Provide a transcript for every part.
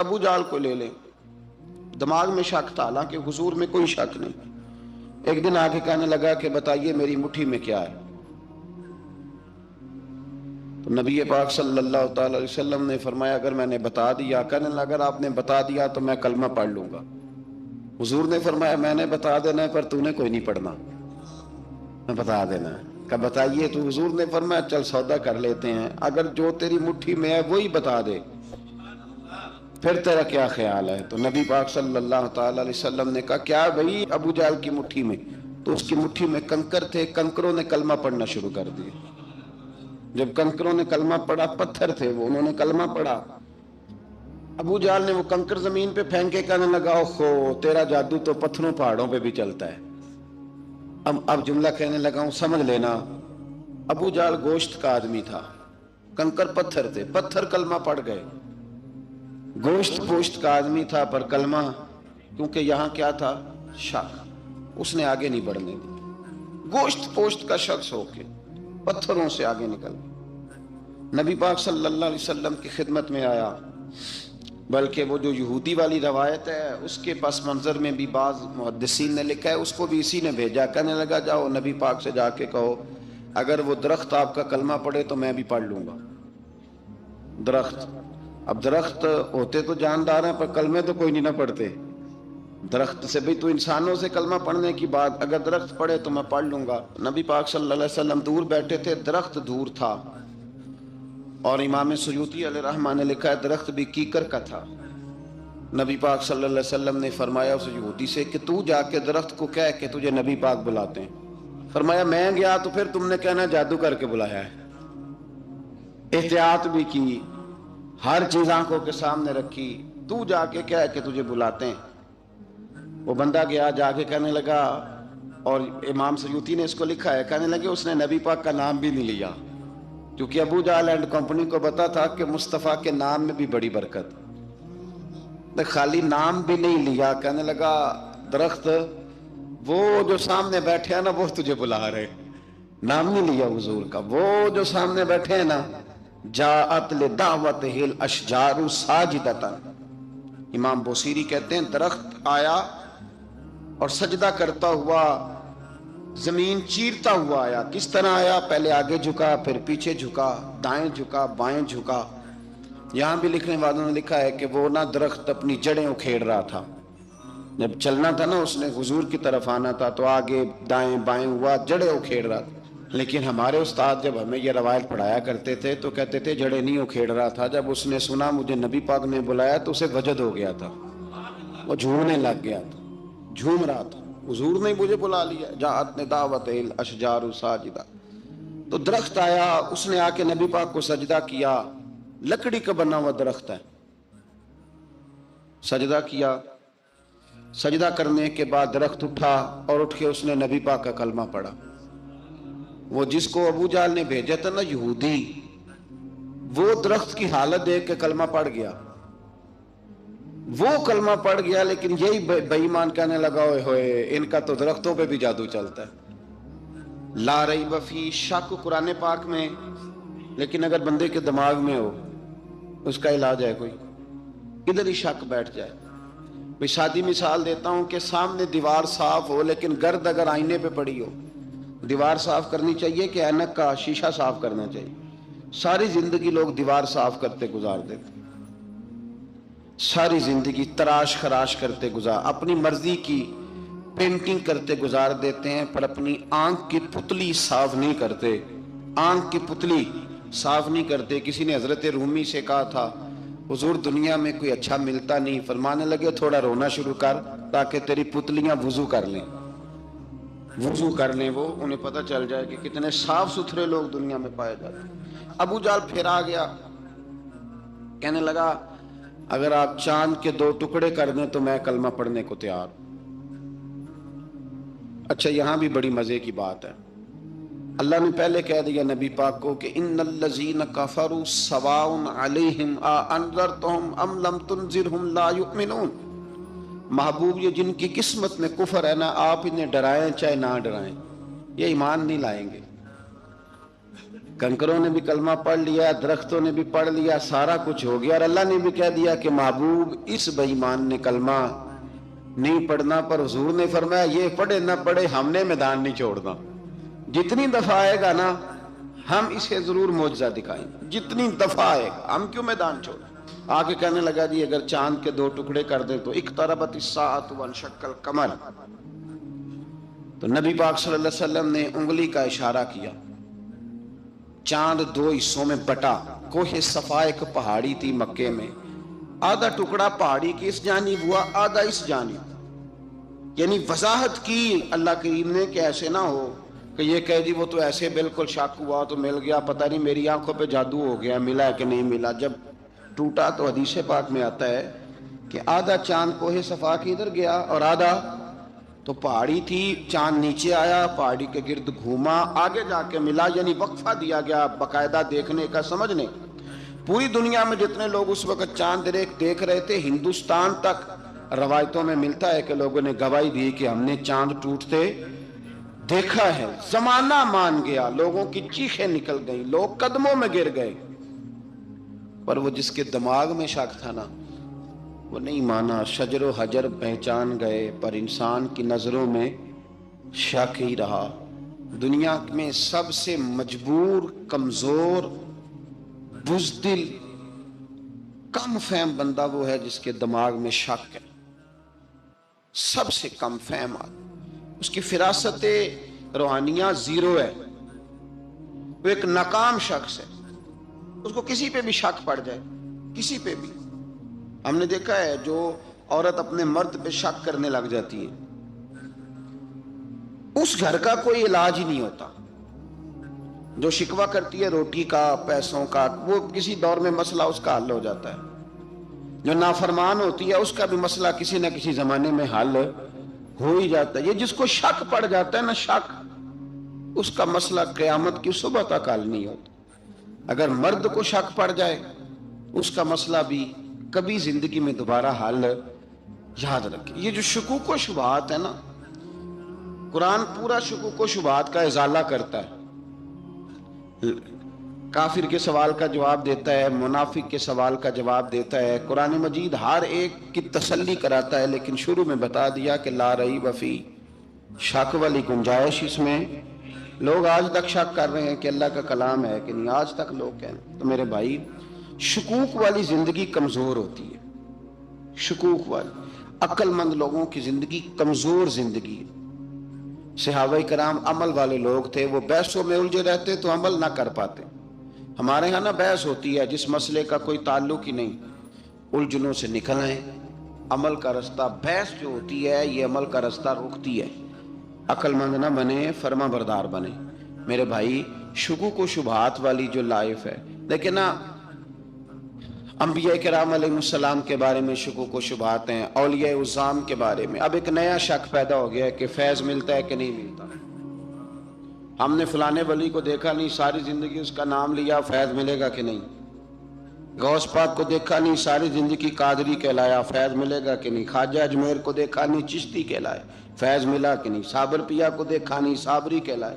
ابو جال کو لے لیں، دماغ میں شک تھا، حالانکہ حضور میں کوئی شک نہیں۔ ایک دن آگے کہنے لگا کہ بتائیے میری مٹھی میں کیا ہے؟ تو نبی پاک صلی اللہ تعالی علیہ وسلم نے فرمایا اگر میں نے بتا دیا، کہنے لگا اگر آپ نے بتا دیا تو میں کلمہ پڑھ لوں گا۔ حضور نے فرمایا میں نے بتا دینا ہے پر تو نے کوئی نہیں پڑھنا، میں بتا دینا ہے۔ کہ بتائیے، تو حضور نے فرمایا چل سودا کر لیتے ہیں، اگر جو تیری مٹھی میں ہے وہی بتا دے پھر تیرا کیا خیال ہے؟ تو نبی پاک صلی اللہ تعالی علیہ وسلم نے کہا کیا بھئی ابو جہل کی مٹھی میں؟ تو اس کی مٹھی میں کنکر تھے، کنکروں نے کلمہ پڑھنا شروع کر دیا۔ جب کنکروں نے کلمہ پڑھا، پتھر تھے وہ، انہوں نے کلمہ پڑھا، ابو جہل نے وہ کنکر زمین پہ پھینکے کہنے لگا اوہو تیرا جادو تو پتھروں پہاڑوں پہ بھی چلتا ہے۔ اب جملہ کہنے لگا ہوں سمجھ لینا، ابو جہل گوشت کا آدمی تھا، کنکر پتھر تھے، پتھر کلمہ پڑھ گئے۔ گوشت پوشت کا آدمی تھا پر کلمہ، کیونکہ یہاں کیا تھا؟ شک، اس نے آگے نہیں بڑھنے دی۔ گوشت پوشت کا شخص ہو کے پتھروں سے آگے نکل گیا۔ نبی پاک صلی اللہ علیہ وسلم کی خدمت میں آیا، بلکہ وہ جو یہودی والی روایت ہے اس کے پس منظر میں بھی بعض محدثین نے لکھا ہے، اس کو بھی اسی نے بھیجا، کہنے لگا جاؤ نبی پاک سے جا کے کہو اگر وہ درخت آپ کا کلمہ پڑھے تو میں بھی پڑھ لوں گا۔ درخت، اب درخت ہوتے تو جاندار ہیں پر کلمے تو کوئی نہیں نہ پڑھتے۔ درخت سے بھی تو انسانوں سے کلمہ پڑھنے کی بات، اگر درخت پڑھے تو میں پڑھ لوں گا۔ نبی پاک صلی اللہ علیہ وسلم دور بیٹھے تھے، درخت دور تھا، اور امام سیوطی علیہ رحمہ نے لکھا ہے درخت بھی کیکر کا تھا۔ نبی پاک صلی اللہ علیہ وسلم نے فرمایا اس یہودی سے کہ تو جا کے درخت کو کہہ کہ تجھے نبی پاک بلاتے ہیں۔ فرمایا میں گیا تو پھر تم نے کہنا جادو کر کے بلایا ہے۔ احتیاط بھی کی، ہر چیز آنکھوں کے سامنے رکھی، تو جا کے کہہ کہ تجھے بلاتے ہیں۔ وہ بندہ گیا، جا کے کہنے لگا، اور امام سیوطی نے اس کو لکھا ہے، کہنے لگے اس نے نبی پاک کا نام بھی نہیں لیا، کیونکہ ابو جہل اینڈ کمپنی کو پتا تھا کہ مصطفیٰ کے نام میں بھی بڑی برکت، خالی نام بھی نہیں لیا۔ کہنے لگا درخت وہ جو سامنے بیٹھے ہیں نا وہ تجھے بلا رہے، نام نہیں لیا حضور کا، وہ جو سامنے بیٹھے ہیں نا، جاءت لدعوتہ الاشجار ساجدۃ، امام بوصیری کہتے ہیں درخت آیا اور سجدہ کرتا ہوا، زمین چیرتا ہوا آیا۔ کس طرح آیا؟ پہلے آگے جھکا، پھر پیچھے جھکا، دائیں جھکا، بائیں جھکا۔ یہاں بھی لکھنے والوں نے لکھا ہے کہ وہ نہ درخت اپنی جڑیں اکھیڑ رہا تھا، جب چلنا تھا نا اس نے حضور کی طرف آنا تھا تو آگے دائیں بائیں ہوا، جڑیں اکھیڑ رہا تھا۔ لیکن ہمارے استاد جب ہمیں یہ روایت پڑھایا کرتے تھے تو کہتے تھے جڑیں نہیں اکھیڑ رہا تھا، جب اس نے سنا مجھے نبی پاک نے بلایا تو اسے وجد ہو گیا تھا، وہ جھومنے لگ گیا تھا، جھوم رہا تھا، حضور نے مجھے بلا لیا، جاءت لدعوتہ الاشجار ساجدۃ۔ تو درخت آیا، اس نے آ کے نبی پاک کو سجدہ کیا، لکڑی کا بنا ہوا درخت ہے، سجدہ کیا۔ سجدہ کرنے کے بعد درخت اٹھا اور اٹھ کے اس نے نبی پاک کا کلمہ پڑھا۔ وہ جس کو ابو جہل نے بھیجا تھا نا یہودی، وہ درخت کی حالت دیکھ کے کلمہ پڑھ گیا، وہ کلمہ پڑھ گیا، لیکن یہی بے ایمان کہنے لگا ہوئے ہوئے ان کا تو درختوں پہ بھی جادو چلتا ہے۔ لا ریب فی، شک قرآن پاک میں، لیکن اگر بندے کے دماغ میں ہو اس کا علاج ہے کوئی؟ ادھر ہی شک بیٹھ جائے۔ میں سادی مثال دیتا ہوں کہ سامنے دیوار صاف ہو لیکن گرد اگر آئینے پہ پڑی ہو، دیوار صاف کرنی چاہیے کہ اینک کا شیشہ صاف کرنا چاہیے؟ ساری زندگی لوگ دیوار صاف کرتے گزار دیتے، ساری زندگی تراش خراش کرتے گزار، اپنی مرضی کی پینٹنگ کرتے گزار دیتے ہیں، پر اپنی آنکھ کی پتلی صاف نہیں کرتے، آنکھ کی پتلی صاف نہیں کرتے۔ کسی نے حضرت رومی سے کہا تھا حضور دنیا میں کوئی اچھا ملتا نہیں، فرمانے لگے تھوڑا رونا شروع کر تاکہ تیری پتلیاں وضو کر لیں، وضو کر لیں، وہ انہیں پتہ چل جائے کہ کتنے صاف ستھرے لوگ دنیا میں پائے جاتے ہیں۔ ابو جہل پھر آ گیا، کہنے لگا اگر آپ چاند کے 2 ٹکڑے کر دیں تو میں کلمہ پڑھنے کو تیار ہوں۔ اچھا یہاں بھی بڑی مزے کی بات ہے، اللہ نے پہلے کہہ دیا نبی پاک کو کہ ان الذین کفروا سواء علیہم اانذرتہم ام لم تنذرہم لا یؤمنون۔ محبوب یہ جن کی قسمت میں کفر ہے نا، آپ انہیں ڈرائیں چاہے نہ ڈرائیں، یہ ایمان نہیں لائیں گے۔ کنکروں نے بھی کلمہ پڑھ لیا، درختوں نے بھی پڑھ لیا، سارا کچھ ہو گیا، اور اللہ نے بھی کہہ دیا کہ محبوب اس بے ایمان نے کلمہ نہیں پڑھنا، پر حضور نے فرمایا یہ پڑھے نہ پڑھے ہم نے میدان نہیں چھوڑنا، جتنی دفعہ آئے گا نا ہم اسے ضرور معجزہ دکھائیں گے، جتنی دفعہ آئے گا ہم کیوں میدان چھوڑیں۔ آگے کہنے لگا جی اگر چاند کے 2 ٹکڑے کر دیں تو اقتربت الساعۃ وانشق القمر، تو نبی پاک صلی اللہ علیہ وسلم نے انگلی کا اشارہ کیا، چاند 2 حصوں میں بٹا۔ کوہ صفا ایک پہاڑی تھی مکے میں، آدھا ٹکڑا پہاڑی کی اس جانب ہوا، آدھا اس جانب، یعنی وضاحت کی اللہ کریم نے کہ ایسے نہ ہو کہ یہ کہہ دی وہ تو ایسے بالکل شک ہوا تو مل گیا، پتہ نہیں میری آنکھوں پہ جادو ہو گیا، ملا ہے کہ نہیں ملا۔ جب ٹوٹا تو حدیث پاک میں آتا ہے کہ آدھا چاند کوہ صفا کے ادھر گیا اور آدھا تو پہاڑی تھی، چاند نیچے آیا، پہاڑی کے گرد گھوما، آگے جا کے ملا، یعنی وقفہ دیا گیا باقاعدہ دیکھنے کا، سمجھنے۔ پوری دنیا میں جتنے لوگ اس وقت چاند دیکھ رہے تھے، ہندوستان تک روایتوں میں ملتا ہے کہ لوگوں نے گواہی دی کہ ہم نے چاند ٹوٹتے دیکھا ہے۔ زمانہ مان گیا، لوگوں کی چیخیں نکل گئیں، لوگ قدموں میں گر گئے، پر وہ جس کے دماغ میں شک تھا نا وہ نہیں مانا، شجر و حجر پہچان گئے، پر انسان کی نظروں میں شک ہی رہا۔ دنیا میں سب سے مجبور، کمزور، بزدل، کم فہم بندہ وہ ہے جس کے دماغ میں شک ہے، سب سے کم فہم آدمی، اس کی فراست روحانیہ زیرو ہے، وہ ایک ناکام شخص ہے، اس کو کسی پہ بھی شک پڑ جائے، کسی پہ بھی۔ ہم نے دیکھا ہے جو عورت اپنے مرد پہ شک کرنے لگ جاتی ہے اس گھر کا کوئی علاج ہی نہیں ہوتا، جو شکوہ کرتی ہے روٹی کا، پیسوں کا، وہ کسی دور میں مسئلہ اس کا حل ہو جاتا ہے، جو نافرمان ہوتی ہے اس کا بھی مسئلہ کسی نہ کسی زمانے میں حل ہو ہی جاتا ہے۔ یہ جس کو شک پڑ جاتا ہے نا، شک، اس کا مسئلہ قیامت کی صبح تک حل نہیں ہوتا۔ اگر مرد کو شک پڑ جائے اس کا مسئلہ بھی کبھی زندگی میں دوبارہ حل، یاد رکھیں۔ یہ جو شکوک و شبہات ہے نا، قرآن پورا شکوک و شبہات کا ازالہ کرتا ہے، کافر کے سوال کا جواب دیتا ہے، منافق کے سوال کا جواب دیتا ہے، قرآن مجید ہر ایک کی تسلی کراتا ہے، لیکن شروع میں بتا دیا کہ لا ریب فی، شک والی گنجائش اس میں۔ لوگ آج تک شک کر رہے ہیں کہ اللہ کا کلام ہے کہ نہیں، آج تک لوگ کہیں۔ تو میرے بھائی، شکوک والی زندگی کمزور ہوتی ہے، شکوک والی، عقل مند لوگوں کی زندگی کمزور زندگی ہے۔ صحابہ کرام عمل والے لوگ تھے، وہ بحثوں میں الجھے رہتے تو عمل نہ کر پاتے۔ ہمارے ہاں نا بحث ہوتی ہے جس مسئلے کا کوئی تعلق ہی نہیں، الجھنوں سے نکل آئیں، عمل کا رستہ، بحث جو ہوتی ہے یہ عمل کا رستہ روکتی ہے۔ عقل مند نہ بنے، فرما بردار بنے۔ میرے بھائی، شکوک و شبہات والی جو لائف ہے، لیکن نا انبیاء کرام علیہ السلام کے بارے میں شکوک و شبہات ہیں، اولیاء عظام کے بارے میں۔ اب ایک نیا شک پیدا ہو گیا ہے کہ فیض ملتا ہے کہ نہیں ملتا۔ ہم نے فلانے ولی کو دیکھا نہیں، ساری زندگی اس کا نام لیا، فیض ملے گا کہ نہیں؟ غوث پاک کو دیکھا نہیں، ساری زندگی قادری کہلایا، فیض ملے گا کہ نہیں؟ خواجہ اجمیر کو دیکھا نہیں، چشتی کہلائے، فیض ملا کہ نہیں؟ صابر پیا کو دیکھا نہیں، صابری کہلائے،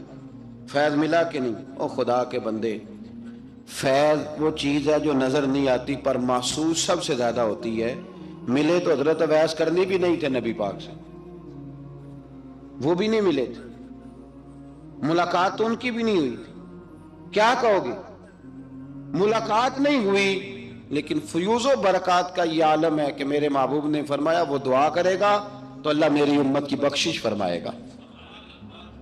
فیض ملا کہ نہیں؟ او خدا کے بندے، فیض وہ چیز ہے جو نظر نہیں آتی پر محسوس سب سے زیادہ ہوتی ہے۔ ملے تو حضرت اویس کرنی بھی نہیں تھے نبی پاک سے، وہ بھی نہیں ملے تھے، ملاقات تو ان کی بھی نہیں ہوئی تھی۔ کیا کہو گے؟ ملاقات نہیں ہوئی، لیکن فیوز و برکات کا یہ عالم ہے کہ میرے محبوب نے فرمایا وہ دعا کرے گا تو اللہ میری امت کی بخشش فرمائے گا۔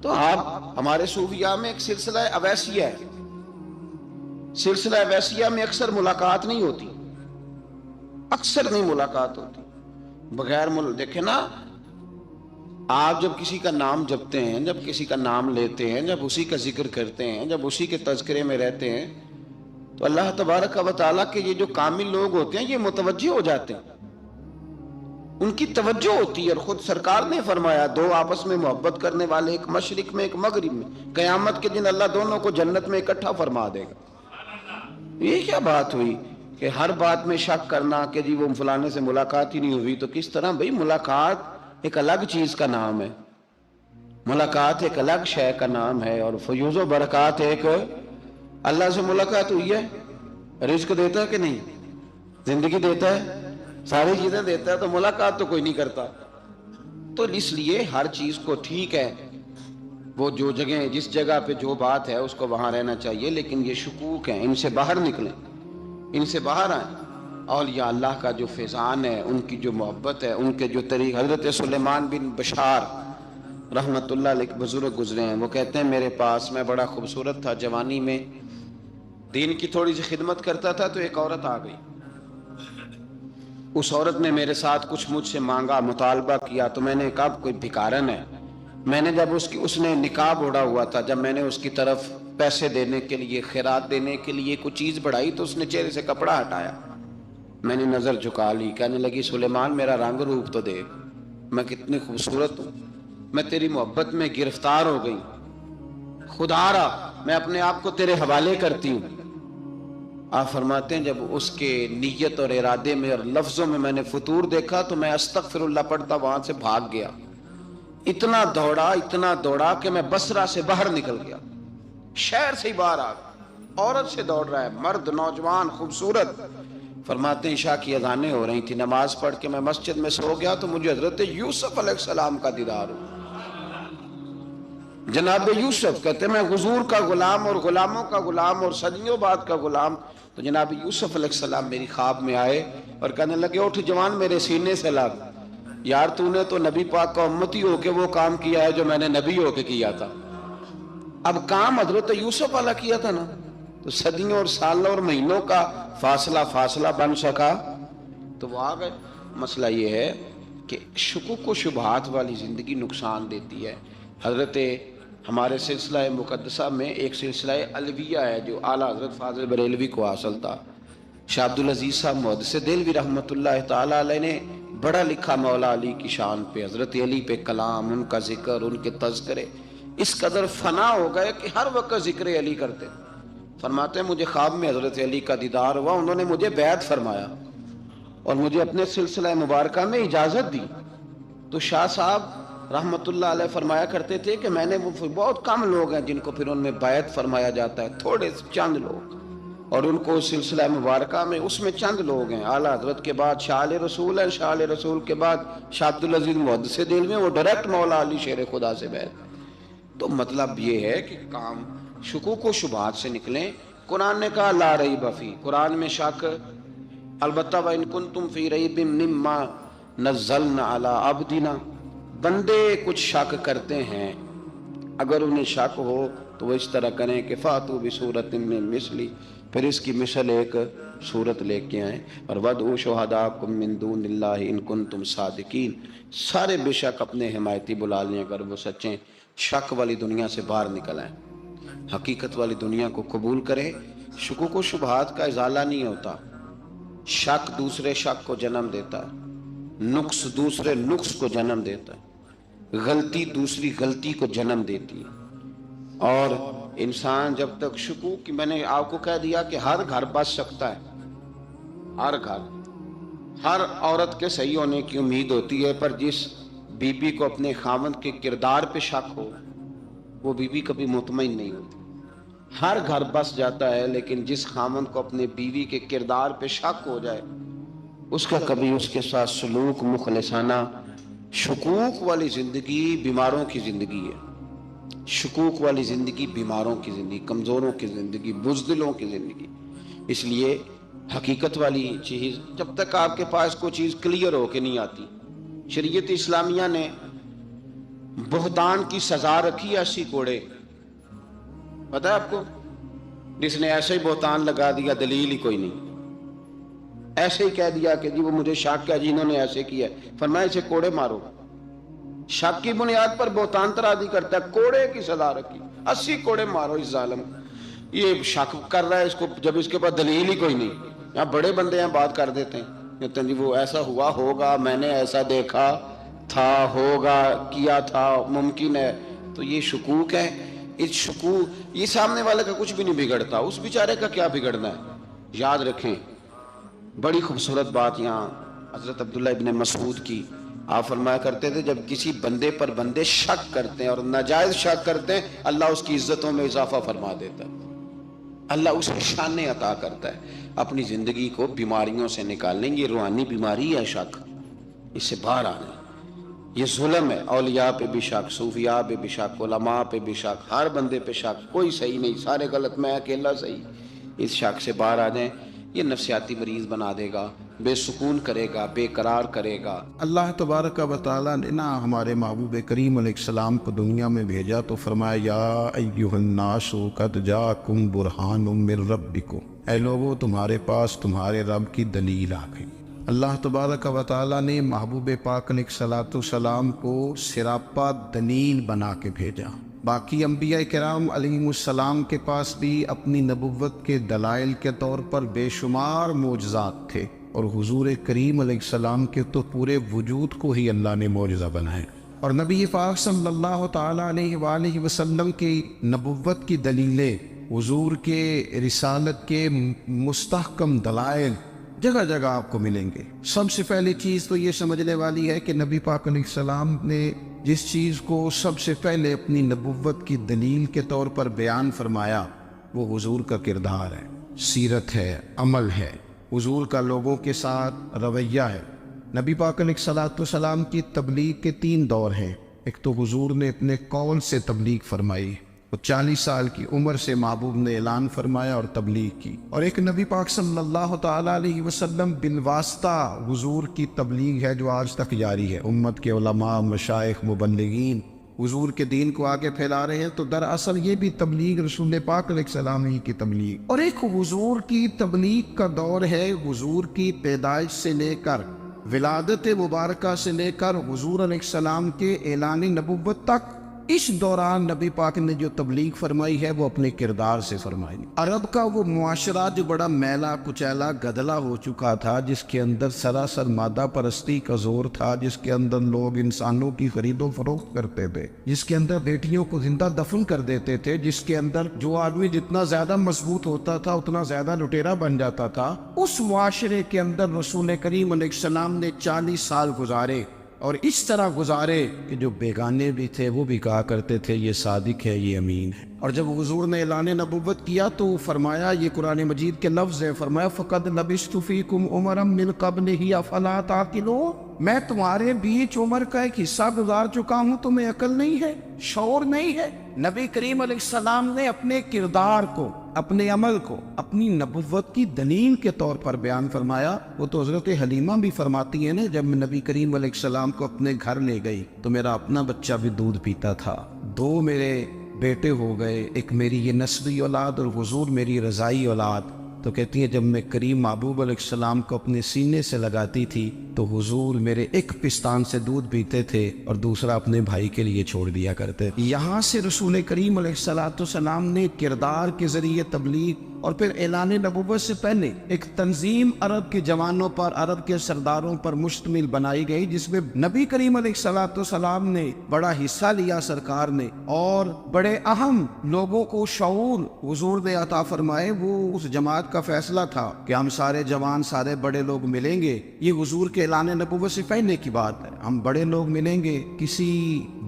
تو آپ ہمارے صوفیاء میں ایک سلسلہ اویسیہ ہے، سلسلہ اویسیہ میں اکثر ملاقات نہیں ہوتی، اکثر نہیں ملاقات ہوتی، بغیر دیکھیں نا، آپ جب کسی کا نام جپتے ہیں، جب کسی کا نام لیتے ہیں، جب اسی کا ذکر کرتے ہیں، جب اسی کے تذکرے میں رہتے ہیں، تو اللہ تبارک و تعالیٰ کے یہ جو کامل لوگ ہوتے ہیں یہ متوجہ ہو جاتے ہیں، ان کی توجہ ہوتی ہے۔ اور خود سرکار نے فرمایا دو آپس میں محبت کرنے والے، ایک مشرق میں ایک مغرب میں، قیامت کے دن اللہ دونوں کو جنت میں اکٹھا فرما دے گا۔ یہ کیا بات ہوئی کہ ہر بات میں شک کرنا کہ جی وہ فلانے سے ملاقات ہی نہیں ہوئی؟ تو کس طرح بھئی، ملاقات ایک الگ چیز کا نام ہے، ملاقات ایک الگ شے کا نام ہے، اور فیوز و برکات ایک اللہ سے ملاقات ہوئی ہے؟ رزق دیتا ہے کہ نہیں؟ زندگی دیتا ہے، ساری چیزیں دیتا ہے، تو ملاقات تو کوئی نہیں کرتا۔ تو اس لیے ہر چیز کو ٹھیک ہے، وہ جو جگہ جس جگہ پہ جو بات ہے اس کو وہاں رہنا چاہیے، لیکن یہ شکوک ہیں، ان سے باہر نکلیں، ان سے باہر آئیں۔ اولیاء اللہ کا جو فیضان ہے، ان کی جو محبت ہے، ان کے جو طریق، حضرت سلیمان بن بشار رحمت اللہ علیہ بزرگ گزرے ہیں، وہ کہتے ہیں میرے پاس، میں بڑا خوبصورت تھا، جوانی میں دین کی تھوڑی سی خدمت کرتا تھا، تو ایک عورت آ گئی، اس عورت نے میرے ساتھ کچھ مجھ سے مانگا، مطالبہ کیا، تو میں نے کہا کوئی بھکارن ہے۔ میں نے جب اس نے نقاب اوڑھا ہوا تھا، جب میں نے اس کی طرف پیسے دینے کے لیے، خیرات دینے کے لیے کوئی چیز بڑھائی، تو اس نے چہرے سے کپڑا ہٹایا، میں نے نظر جھکا لی، کہنے لگی سلیمان میرا رنگ روپ تو دیکھ، میں کتنی خوبصورت ہوں، میں تیری محبت میں گرفتار ہو گئی، خدا را میں اپنے آپ کو تیرے حوالے کرتی ہوں۔ آپ فرماتے ہیں جب اس کے نیت اور ارادے میں اور لفظوں میں میں نے فطور دیکھا، تو میں استغفر اللہ پڑھتا وہاں سے بھاگ گیا، اتنا دوڑا کہ میں بصرہ سے باہر نکل گیا، شہر سے ہی باہر آ گیا، عورت سے دوڑ رہا ہے، مرد، نوجوان، خوبصورت۔ فرماتے ہیں عشاء کی اذانیں ہو رہی تھی، نماز پڑھ کے میں مسجد میں سو گیا، تو مجھے حضرت یوسف علیہ السلام کا دیدار ہوا۔ جناب یوسف کہتے ہیں میں حضور کا غلام اور غلاموں کا غلام اور صدیوں بعد کا غلام، تو جناب یوسف علیہ السلام میری خواب میں آئے اور کہنے لگے اٹھ جوان، میرے سینے سے لگ، یار تو نے تو نبی پاک کا امتی ہو کے وہ کام کیا ہے جو میں نے نبی ہو کے کیا تھا۔ اب کام حضرت یوسف والا کیا تھا نا، تو صدیوں اور سالوں اور مہینوں کا فاصلہ بن سکا، تو وہ آ گئے۔ مسئلہ یہ ہے کہ شکوک و شبہات والی زندگی نقصان دیتی ہے۔ حضرت ہمارے سلسلہ مقدسہ میں ایک سلسلہ علویہ ہے جو اعلیٰ حضرت فاضل بریلوی کو حاصل تھا، شاہ عبدالعزیز صاحب محدث دہلوی رحمۃ اللہ تعالیٰ علیہ نے بڑا لکھا مولا علی کی شان پہ، حضرت علی پہ کلام، ان کا ذکر، ان کے تذکرے اس قدر فنا ہو گئے کہ ہر وقت ذکر علی کرتے۔ فرماتے ہیں مجھے خواب میں حضرت علی کا دیدار ہوا، انہوں نے مجھے بیعت فرمایا اور مجھے اپنے سلسلہ مبارکہ میں اجازت دی۔ تو شاہ صاحب رحمت اللہ علیہ فرمایا کرتے تھے کہ میں نے بہت کم لوگ ہیں جن کو پھر ان میں بیعت فرمایا جاتا ہے، تھوڑے چند لوگ، اور ان کو سلسلہ مبارکہ میں اس میں چند لوگ ہیں، اعلیٰ حضرت کے بعد شاہ علیہ رسول ہے، شاہ علیہ رسول کے بعد شاہ عبدالعزیز محدث دہلوی، وہ ڈائریکٹ مولا علی شیر خدا سے بیعت۔ تو مطلب یہ ہے کہ کام شکوک و شبہات سے نکلیں۔ قرآن نے کہا لا ریب فیہ، قرآن میں شک البتہ وَإِن كُنتُمْ فِي رَيْبٍ مِّمَّا نَزَّلْنَا عَلَىٰ عَبْدِنَا، بندے کچھ شک کرتے ہیں، اگر انہیں شک ہو تو وہ اس طرح کریں کہ فَأْتُوا بِسُورَةٍ مِّن مِّثْلِهِ، پھر اس کی مثل ایک صورت لے کے آئیں، اور وَادْعُوا شُهَدَاءَكُم مِّن دُونِ اللَّهِ إِن كُنتُمْ صَادِقِينَ، سارے بے شک اپنے حمایتی بلا لیں اگر وہ سچیں۔ شک والی دنیا سے باہر نکل آئیں، حقیقت والی دنیا کو قبول کریں۔ شکوک و شبہات کا ازالہ نہیں ہوتا، شک دوسرے شک کو جنم دیتا ہے، نقص دوسرے نقص کو جنم دیتا ہے، غلطی دوسری غلطی کو جنم دیتی ہے۔ اور انسان جب تک شکوک، میں نے آپ کو کہہ دیا کہ ہر گھر بس سکتا ہے، ہر گھر، ہر عورت کے صحیح ہونے کی امید ہوتی ہے، پر جس بی بی کو اپنے خاوند کے کردار پہ شک ہو وہ بی بی کبھی مطمئن نہیں ہوتی۔ ہر گھر بس جاتا ہے، لیکن جس خاوند کو اپنے بیوی کے کردار پہ شک ہو جائے اس کا کبھی اس کے ساتھ سلوک مخلصانہ۔ شکوک والی زندگی بیماروں کی زندگی ہے، شکوک والی زندگی بیماروں کی زندگی، کمزوروں کی زندگی، بزدلوں کی زندگی۔ اس لیے حقیقت والی چیز جب تک آپ کے پاس کوئی چیز کلیئر ہو کے نہیں آتی، شریعت اسلامیہ نے بہتان کی سزا رکھی 80 کوڑے، پتہ ہے آپ کو؟ جس نے ایسے ہی بہتان لگا دیا، دلیل ہی کوئی نہیں، ایسے ہی کہہ دیا کہ جی وہ مجھے شک کیا، جی انہوں نے ایسے کیا، فرمایا اسے کوڑے مارو۔ شک کی بنیاد پر بہتان ترازی کرتا ہے، کوڑے کی سزا رکھی، 80 کوڑے مارو اس ظالم کو۔ یہ شک کر رہا ہے اس کو، جب اس کے پاس دلیل ہی کوئی نہیں۔ یہاں بڑے بندے ہیں بات کر دیتے ہیں، کہتے ہیں جی وہ ایسا ہوا ہوگا، میں نے ایسا دیکھا تھا، ہوگا، کیا تھا، ممکن ہے۔ تو یہ شکوک ہے۔ اس شکوک، یہ سامنے والے کا کچھ بھی نہیں بگڑتا، اس بیچارے کا کیا بگڑنا ہے؟ یاد رکھیں بڑی خوبصورت بات یہاں حضرت عبداللہ ابن مسعود کی، آپ فرمایا کرتے تھے جب کسی بندے پر بندے شک کرتے ہیں اور ناجائز شک کرتے ہیں، اللہ اس کی عزتوں میں اضافہ فرما دیتا ہے۔ اللہ اسے شانیں عطا کرتا ہے اپنی زندگی کو بیماریوں سے نکالنے. یہ روحانی بیماری ہے شک، اس سے باہر آنا. یہ ظلم ہے، اولیاء پہ بھی شک، صوفیاء پہ بھی شک، علماء پہ بھی شک، ہر بندے پہ شک، کوئی صحیح نہیں، سارے غلط، میں اکیلا صحیح. اس شک سے باہر آ جائیں. یہ نفسیاتی مریض بنا دے گا، بے سکون کرے گا، بے قرار کرے گا. اللہ تبارک و تعالیٰ نے ہمارے محبوب کریم علیہ السلام کو دنیا میں بھیجا تو فرمایا یا ایھا الناس قد جاءکم برہان من ربکم، اے لوگو تمہارے پاس تمہارے رب کی دلیل آ گئی. اللہ تبارک و تعالیٰ نے محبوب پاک علیہ السلام کو سراپا دلیل بنا کے بھیجا. باقی انبیاء کرام علیہم السلام کے پاس بھی اپنی نبوت کے دلائل کے طور پر بے شمار معجزات تھے، اور حضور کریم علیہ السلام کے تو پورے وجود کو ہی اللہ نے معجزہ بنایا. اور نبی پاک صلی اللہ تعالیٰ علیہ وآلہ وسلم کی نبوت کی دلیلیں، حضور کے رسالت کے مستحکم دلائل جگہ جگہ آپ کو ملیں گے. سب سے پہلی چیز تو یہ سمجھنے والی ہے کہ نبی پاک علیہ السلام نے جس چیز کو سب سے پہلے اپنی نبوت کی دلیل کے طور پر بیان فرمایا وہ حضور کا کردار ہے، سیرت ہے، عمل ہے، حضور کا لوگوں کے ساتھ رویہ ہے. نبی پاک علیہ السلام کی تبلیغ کے 3 دور ہیں. ایک تو حضور نے اپنے قول سے تبلیغ فرمائی، وہ 40 سال کی عمر سے محبوب نے اعلان فرمایا اور تبلیغ کی. اور ایک نبی پاک صلی اللہ تعالیٰ علیہ وسلم بالواسطہ حضور کی تبلیغ ہے جو آج تک جاری ہے. امت کے علماء، مشائخ، مبلغین حضور کے دین کو آگے پھیلا رہے ہیں، تو دراصل یہ بھی تبلیغ رسول پاک علیہ السلام ہی کی تبلیغ. اور ایک حضور کی تبلیغ کا دور ہے حضور کی پیدائش سے لے کر ولادت مبارکہ سے لے کر حضور علیہ السلام کے اعلان نبوت تک. اس دوران نبی پاک نے جو تبلیغ فرمائی ہے وہ اپنے کردار سے فرمائی. عرب کا وہ معاشرہ جو بڑا میلا کچیلا گدلا ہو چکا تھا، جس کے اندر سراسر مادہ پرستی کا زور تھا، جس کے اندر لوگ انسانوں کی خرید و فروخت کرتے تھے، جس کے اندر بیٹیوں کو زندہ دفن کر دیتے تھے، جس کے اندر جو آدمی جتنا زیادہ مضبوط ہوتا تھا اتنا زیادہ لٹیرا بن جاتا تھا، اس معاشرے کے اندر رسول کریم علیہ السلام نے 40 سال گزارے. اور اس طرح گزارے کہ جو بیگانے بھی تھے وہ بھی کہا کرتے تھے یہ صادق ہے، یہ امین ہے. اور جب حضور نے اعلان نبوت کیا تو فرمایا، یہ قرآن مجید کے لفظ ہیں، فرمایا فَقَدْ لَبِثْتُ فِيكُمْ عُمَرًا مِّن قَبْلِهِ أَفَلَا تَعْقِلُونَ، میں تمہارے بیچ عمر کا ایک حصہ گزار چکا ہوں، تمہیں عقل نہیں ہے، شعور نہیں ہے. نبی کریم علیہ السلام نے اپنے کردار کو، اپنے عمل کو اپنی نبوت کی دلیل کے طور پر بیان فرمایا. وہ تو حضرت حلیمہ بھی فرماتی ہیں نا، جب میں نبی کریم علیہ السلام کو اپنے گھر لے گئی تو میرا اپنا بچہ بھی دودھ پیتا تھا، 2 میرے بیٹے ہو گئے، ایک میری یہ نسبی اولاد اور حضور میری رضائی اولاد. تو کہتی ہیں جب میں کریم محبوب علیہ السلام کو اپنے سینے سے لگاتی تھی تو حضور میرے ایک پستان سے دودھ پیتے تھے اور دوسرا اپنے بھائی کے لیے چھوڑ دیا کرتے. یہاں سے رسول کریم علیہ السلام نے کردار کے ذریعے تبلیغ اور پھر اعلان نبوت سے پہلے ایک تنظیم عرب کے جوانوں پر، عرب کے سرداروں پر مشتمل بنائی گئی، جس میں نبی کریم علیہ السلام نے بڑا حصہ لیا سرکار نے، اور بڑے اہم لوگوں کو شعور حضور نے عطا فرمائے. وہ اس جماعت کا فیصلہ تھا کہ ہم سارے جوان، سارے بڑے لوگ ملیں گے. یہ حضور کے اعلان نبوت سے پہلے کی بات ہے. ہم بڑے لوگ ملیں گے، کسی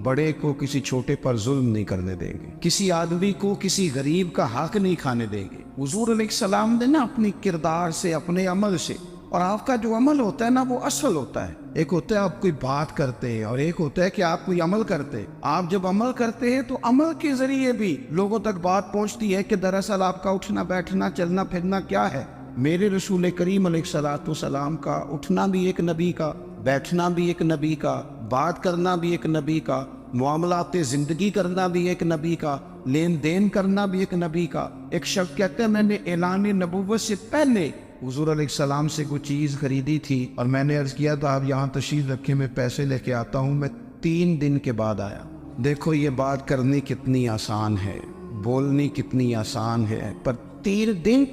بڑے کو کسی چھوٹے پر ظلم نہیں کرنے دیں گے، کسی آدمی کو کسی غریب کا حق نہیں کھانے دیں گے. حضور علیہ السلام نے اپنی کردار سے، اپنے عمل سے، اور آپ کا جو عمل ہوتا ہے وہ اصل ہوتا ہے. ایک ہوتا ہے آپ کوئی بات کرتے ہیں اور ایک ہوتا ہے کہ آپ کوئی عمل کرتے ہیں. آپ جب عمل کرتے ہیں تو عمل کے ذریعے بھی لوگوں تک بات پہنچتی ہے کہ دراصل آپ کا اٹھنا بیٹھنا، چلنا پھرنا کیا ہے. میرے رسول کریم علیہ السلام کا اٹھنا بھی ایک نبی کا، بیٹھنا بھی ایک نبی کا، بات کرنا بھی ایک نبی کا، معاملات زندگی کرنا بھی ایک نبی کا، لین دین کرنا بھی ایک نبی کا. ایک شخص کہتے ہیں میں نے اعلان نبوت سے پہلے حضور علیہ السلام سے کوئی چیز خریدی تھی اور میں نے عرض کیا تھا آپ یہاں تشریف رکھے، میں پیسے لے کے آتا ہوں. میں 3 دن کے بعد آیا. دیکھو یہ بات کرنی کتنی آسان ہے، بولنی کتنی آسان ہے، پر 3 دن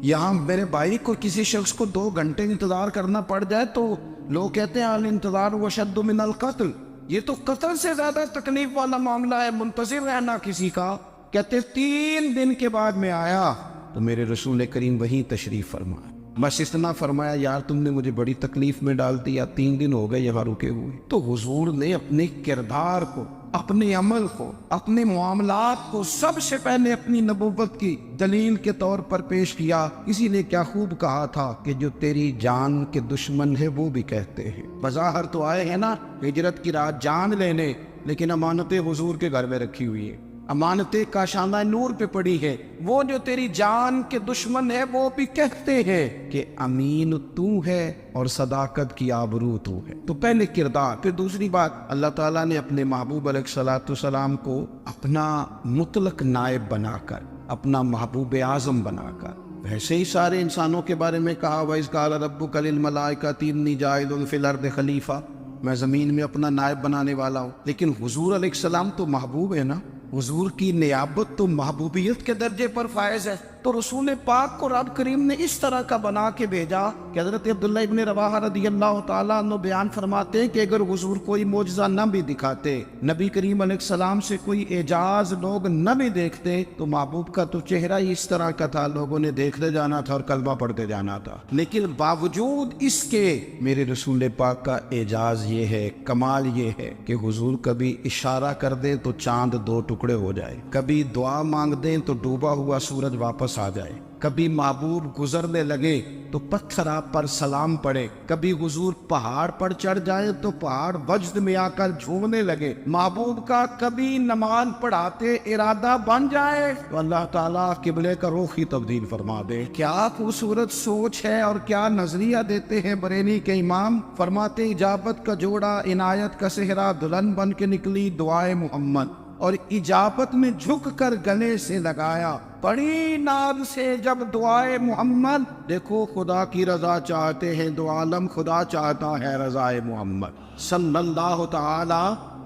یہاں میرے بھائی کو کسی شخص کو 2 گھنٹے انتظار کرنا پڑ جائے تو لوگ کہتے ہیں الانتظار وشد من القتل، یہ تو قتل سے زیادہ تکلیف والا معاملہ ہے، منتظر رہنا کسی کا. کہتے 3 دن کے بعد میں آیا تو میرے رسول کریم وہیں تشریف فرمایا. بس اتنا فرمایا یار تم نے مجھے بڑی تکلیف میں ڈال دیا، 3 دن ہو گئے یہاں رکے ہوئے. تو حضور نے اپنے کردار کو، اپنے عمل کو، اپنے معاملات کو سب سے پہلے اپنی نبوت کی دلیل کے طور پر پیش کیا۔ اسی نے کیا خوب کہا تھا کہ جو تیری جان کے دشمن ہے وہ بھی کہتے ہیں، بظاہر تو آئے ہیں نا ہجرت کی رات جان لینے، لیکن امانتیں حضور کے گھر میں رکھی ہوئی ہیں، امانتیں کاشانہ نور پہ پڑی ہے۔ وہ جو تیری جان کے دشمن ہے وہ بھی کہتے ہیں کہ امین تو ہے اور صداقت کی آبرو تو ہے۔ تو پہلے کردار، پھر دوسری بات، اللہ تعالیٰ نے اپنے محبوب علیہ الصلوۃ والسلام کو اپنا مطلق نائب بنا کر، اپنا محبوب اعظم بنا کر، ویسے ہی سارے انسانوں کے بارے میں کہا وَإِذْ قَالَ رَبُّكَ لِلْمَلَائِكَةِ إِنِّي جَاعِلٌ فِي الْأَرْضِ خلیفہ، میں زمین میں اپنا نائب بنانے والا ہوں۔ لیکن حضور علیہ السلام تو محبوب ہے نا، حضور کی نیابت تو محبوبیت کے درجے پر فائز ہے۔ تو رسول پاک کو رب کریم نے اس طرح کا بنا کے بھیجا کہ حضرت عبداللہ ابن رواحہ رضی اللہ تعالیٰ عنہ بیان فرماتے ہیں کہ اگر حضور کوئی معجزہ نہ بھی دکھاتے، نبی کریم علیہ السلام سے کوئی اعجاز لوگ نہ بھی دیکھتے، تو محبوب کا تو چہرہ ہی اس طرح کا تھا، لوگوں نے دیکھتے جانا تھا اور کلمہ پڑھتے جانا تھا۔ لیکن باوجود اس کے میرے رسول پاک کا اعجاز یہ ہے، کمال یہ ہے کہ حضور کبھی اشارہ کر دیں تو چاند دو ٹکڑے ہو جائے، کبھی دعا مانگ دیں تو ڈوبا ہوا سورج واپس آ جائے، کبھی محبوب گزرنے لگے تو پتھر آپ پر سلام پڑے، کبھی حضور پہاڑ پر چڑھ جائے تو پہاڑ وجد میں آ کر جھومنے لگے، محبوب کا کبھی نماز پڑھاتے ارادہ بن جائے تو اللہ تعالیٰ قبلے کا رخ ہی تبدیل فرما دے۔ کیا خوبصورت سوچ ہے اور کیا نظریہ دیتے ہیں بریلی کے امام، فرماتے اجابت کا جوڑا عنایت کا صحرا دلہن بن کے نکلی دعائے محمد، اور اجابت میں جھک کر گلے سے لگایا بڑی ناز سے جب دعائے محمد، دیکھو خدا کی رضا چاہتے ہیں دو عالم، خدا چاہتا ہے رضائے محمد صلی اللہ تعالی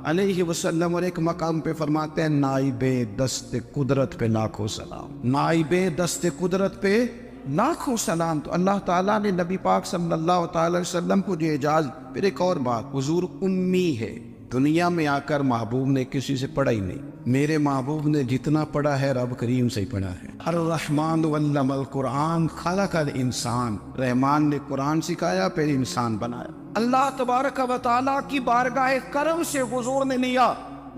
علیہ وسلم۔ اور ایک مقام پہ فرماتے ہیں نائب دست قدرت پہ لاکھوں سلام، نائب دست قدرت پہ لاکھوں سلام۔ تو اللہ تعالیٰ نے نبی پاک صلی اللہ تعالی علیہ وسلم کو جو اعجاز۔ پھر ایک اور بات، حضور امی ہے، دنیا میں آ کر محبوب نے کسی سے پڑھا ہی نہیں، میرے محبوب نے جتنا پڑھا ہے رب کریم سے ہی پڑھا ہے۔ الرحمن علم القرآن خلق الانسان، رحمان نے قرآن سکھایا پھر انسان بنایا۔ اللہ تبارک و تعالیٰ کی بارگاہ کرم سے حضور نے لیا،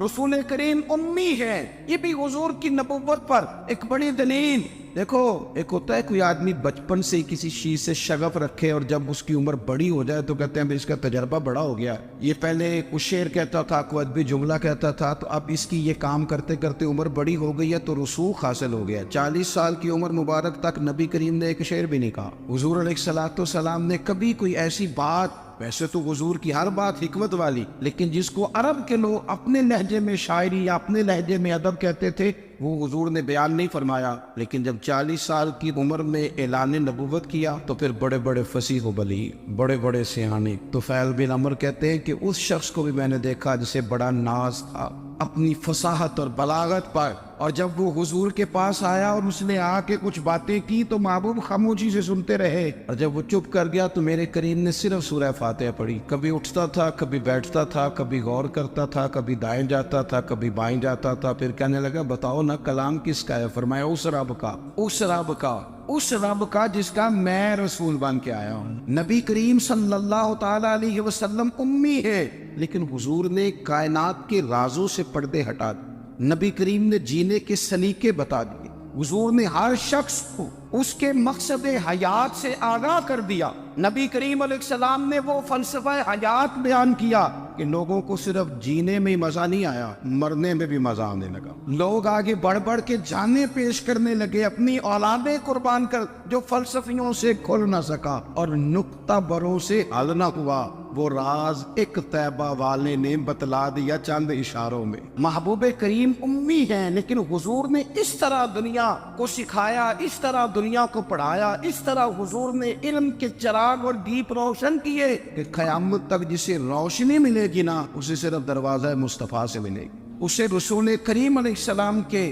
رسول کریم امی ہے، یہ بھی حضور کی نبوت پر ایک بڑی دلیل۔ دیکھو ایک ہوتا ہے کوئی آدمی بچپن سے کسی چیز سے شغف رکھے اور جب اس کی عمر بڑی ہو جائے تو کہتے ہیں اس کا تجربہ بڑا ہو گیا، یہ پہلے کچھ شعر کہتا تھا، کوئی ادبی جملہ کہتا تھا، تو اب اس کی یہ کام کرتے کرتے عمر بڑی ہو گئی ہے تو رسوخ حاصل ہو گیا۔ 40 سال کی عمر مبارک تک نبی کریم نے ایک شعر بھی نہیں کہا۔ حضور علیہ الصلوۃ والسلام نے کبھی کوئی ایسی بات، ویسے تو حضور کی ہر بات حکمت والی، لیکن جس کو عرب کے لوگ اپنے لہجے میں شاعری یا اپنے لہجے میں ادب کہتے تھے، وہ حضور نے بیان نہیں فرمایا۔ لیکن جب 40 سال کی عمر میں اعلان نبوت کیا تو پھر بڑے بڑے فصیح و بلیغ، بڑے بڑے سیانے، طفیل بن عمر کہتے ہیں کہ اس شخص کو بھی میں نے دیکھا جسے بڑا ناز تھا اپنی فصاحت اور بلاغت پر، اور جب وہ حضور کے پاس آیا اور اس نے آ کے کچھ باتیں کی تو محبوب خاموشی سے سنتے رہے، اور جب وہ چپ کر گیا تو میرے کریم نے صرف سورہ فاتحہ پڑھی۔ کبھی اٹھتا تھا، کبھی بیٹھتا تھا، کبھی غور کرتا تھا، کبھی دائیں جاتا تھا، کبھی بائیں جاتا تھا، پھر کہنے لگا بتاؤ نا کلام کس کا ہے؟ فرمایا اس رب کا، اس رب کا، اس رب کا جس کا میں رسول بن کے آیا ہوں۔ نبی کریم صلی اللہ تعالی علیہ وسلم امی ہے، لیکن حضور نے کائنات کے رازوں سے پردے ہٹا دیے، نبی کریم نے جینے کے سلیقے بتا دیے، حضور نے ہر شخص کو اس کے مقصد حیات سے آگاہ کر دیا۔ نبی کریم علیہ السلام نے وہ فلسفہ حیات بیان کیا کہ لوگوں کو صرف جینے میں مزہ نہیں آیا، مرنے میں بھی مزہ آنے لگا۔ لوگ آگے بڑھ بڑھ کے جانیں پیش کرنے لگے، اپنی اولادیں قربان کر، جو فلسفیوں سے کھل نہ سکا اور نکتہ بروں سے حل نہ ہوا، وہ راز ایک طیبہ والے نے بتلا دیا چند اشاروں میں۔ محبوب کریم امی ہیں، لیکن حضور نے اس طرح دنیا کو سکھایا، اس طرح دنیا کو پڑھایا، اس طرح حضور نے علم کے چراغ اور دیپ روشن کیے کہ قیامت تک جسے روشنی ملے گی نا، اسے صرف دروازہ مصطفیٰ سے ملے گی، اسے رسول کریم علیہ السلام کے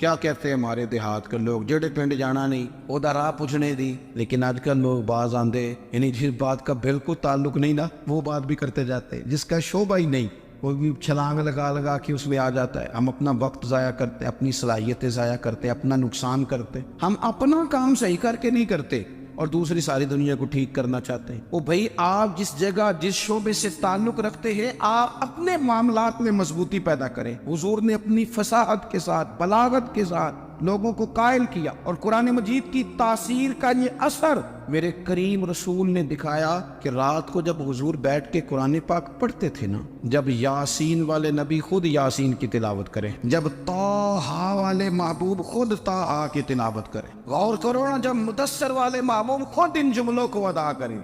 کیا کہتے ہیں ہمارے دیہات کے لوگ جڑے پنڈ جانا نہیں وہ راہ پوچھنے دی، لیکن آج کل لوگ باز آندے یعنی جس بات کا بالکل تعلق نہیں نا وہ بات بھی کرتے جاتے ہیں، جس کا شعبہ ہی نہیں وہ بھی چھلانگ لگا کے اس میں آ جاتا ہے۔ ہم اپنا وقت ضائع کرتے، اپنی صلاحیتیں ضائع کرتے، اپنا نقصان کرتے، ہم اپنا کام صحیح کر کے نہیں کرتے اور دوسری ساری دنیا کو ٹھیک کرنا چاہتے ہیں۔ وہ بھائی آپ جس جگہ جس شعبے سے تعلق رکھتے ہیں آپ اپنے معاملات میں مضبوطی پیدا کریں۔ حضور نے اپنی فصاحت کے ساتھ بلاغت کے ساتھ لوگوں کو قائل کیا، اور قرآن مجید کی تاثیر کا یہ اثر میرے کریم رسول نے دکھایا کہ رات کو جب حضور بیٹھ کے قرآن پاک پڑھتے تھے نا، جب یاسین والے نبی خود یاسین کی تلاوت کریں، جب طٰہٰ والے محبوب خود طٰہٰ کی تلاوت کریں، غور کرو نا جب مدثر والے محبوب خود ان جملوں کو ادا کریں،